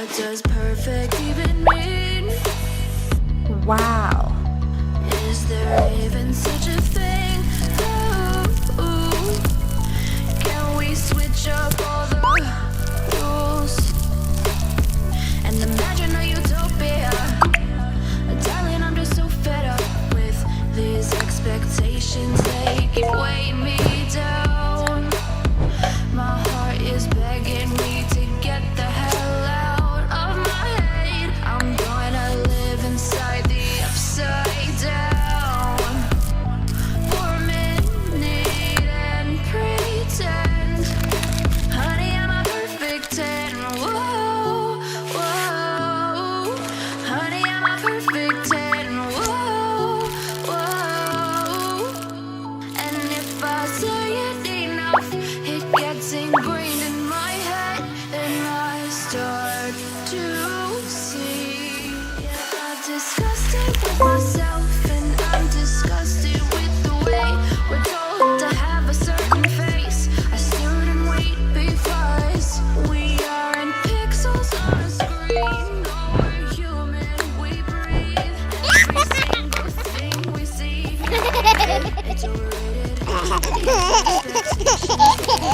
What does perfect even mean? Wow. Is there even such a thing? Ooh, can we switch up all the rules and imagine a utopia? Darling, I'm just so fed up with these expectations. They keep weighing me down. My heart is begging me to get the hell out of my head. I'm gonna live inside the upside down for a minute and pretend, honey, I'm a perfect 10. Whoa, whoa, honey, I'm a perfect 10. Whoa, whoa, and if I say it enough, it gets ingrained in my head, and I start to see. I'm disgusted with myself, and I'm disgusted with the way we're told to have a certain face, a certain weight, because we aren't pixels on a screen. No, we're human, we breathe. Every single thing we see, it's overrated.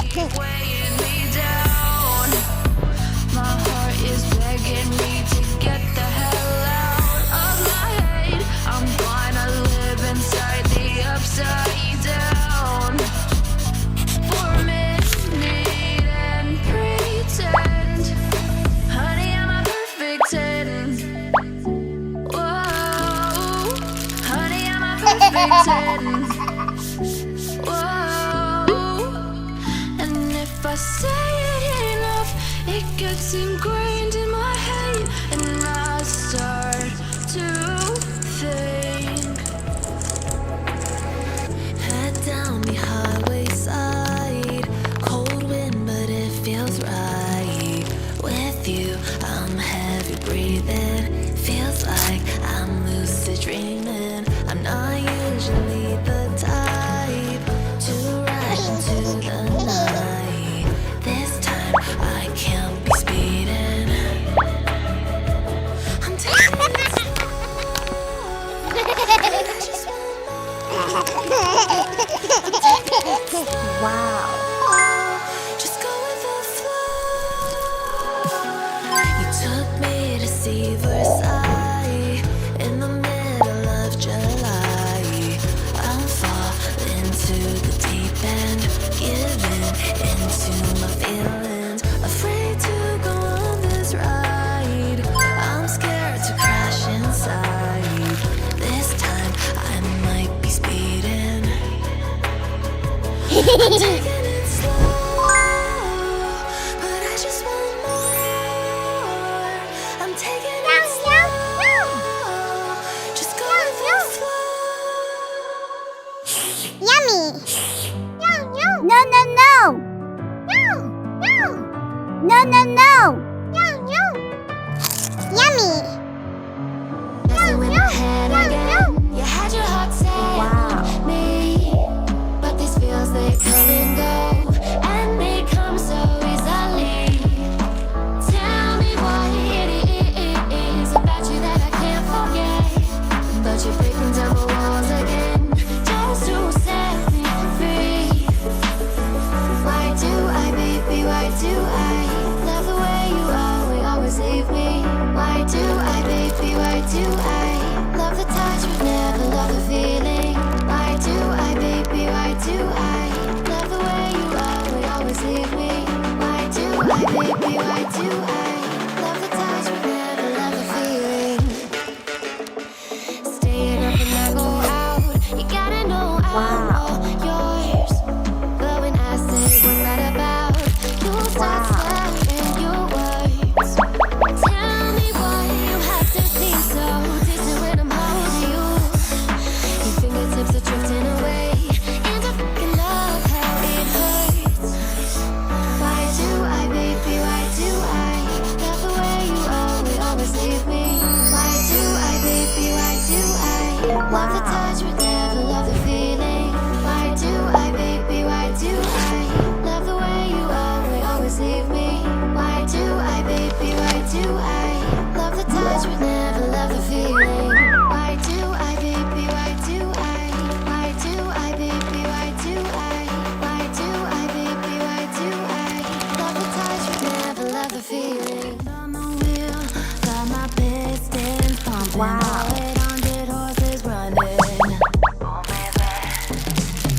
Keep weighing me down. My heart is begging me to get the hell out of my head. I'm gonna live inside the upside down for a minute and pretend, honey, I'm a perfect 10. Whoa, honey, I'm a perfect 10. And if I say it enough, it gets ingrained in my head, and I start to think. Head down the highway side, cold wind, but it feels right. With you, I'm heavy breathing. Feels like I'm lucid dreaming. I'm not usually the type to rush into the night. This time I can't be speeding. I'm taking it slow. I just want more. I'm taking it slow. Wow. Just go with the flow. You took me to see Versailles in the middle of July. I'll fall into the deep end, giving into my feelings. Afraid to go on this ride. I'm scared to crash inside. This time I might be speeding. I'm taking it slow, but I just want more. I'm taking it slow. Just go with the flow. Yummy. No, no, no. No, no, no. Yummy. Messing with my head again. You had your heart set on me, but these feels, they come and go, and they come so easily. Tell me what it is about you that I can't forget, but you're breaking down the walls again just to set me free. Why do I, baby, why do I love the way you Wow. 800 horses running.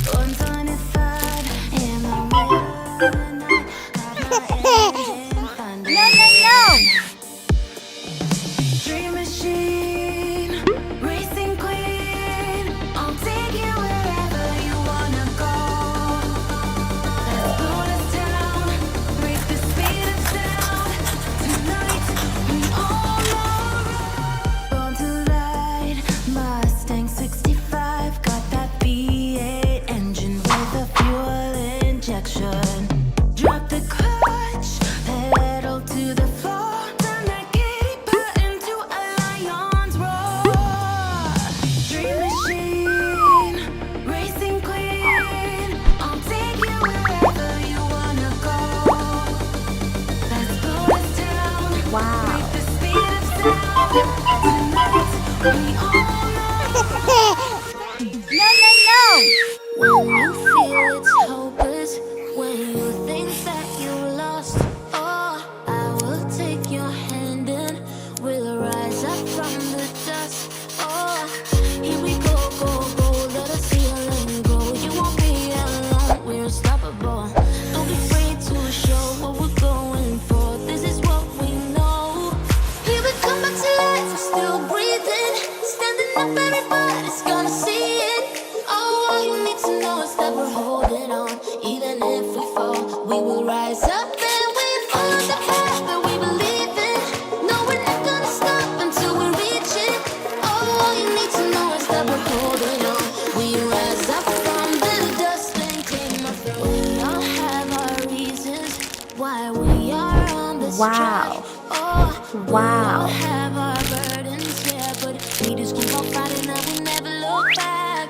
125 in the middle of the night. Got my engine thunder. No. Dream machine, racing queen. I'll take you wherever you wanna go. Let's blow this town, raise the speed of sound. Tonight we all are born to ride. Mustang 65, got that V8 engine with a fuel injection. Drop the clutch, pedal to the floor. Turn that giddy button to a lion's roar. Dream machine, racing queen. I'll take you wherever you wanna go. Let's blow this town, Wow. break the speed of sound. Tonight we all No. when you feel it's hopeless, when you think that you lost, oh, I will take your hand and we'll rise up from the dust. Oh, here we go, let us feel and grow. You won't be alone, we're unstoppable. Don't be afraid to show what we're going for. This is what we know. Here we come back to life, we're still breathing. Standing up, everybody's gonna see it. Oh, all you need to know is that we're holding on. Even if we fall, we will rise up and we follow the path that we believe in. No, we're not gonna stop until we reach it. Oh, all you need to know is that we're holding on. We rise up from the dust and claim our throne. We all have our reasons why we are on this Wow. track. Oh, we Wow. all have our burdens, yeah, but we just keep on fighting and we never look back.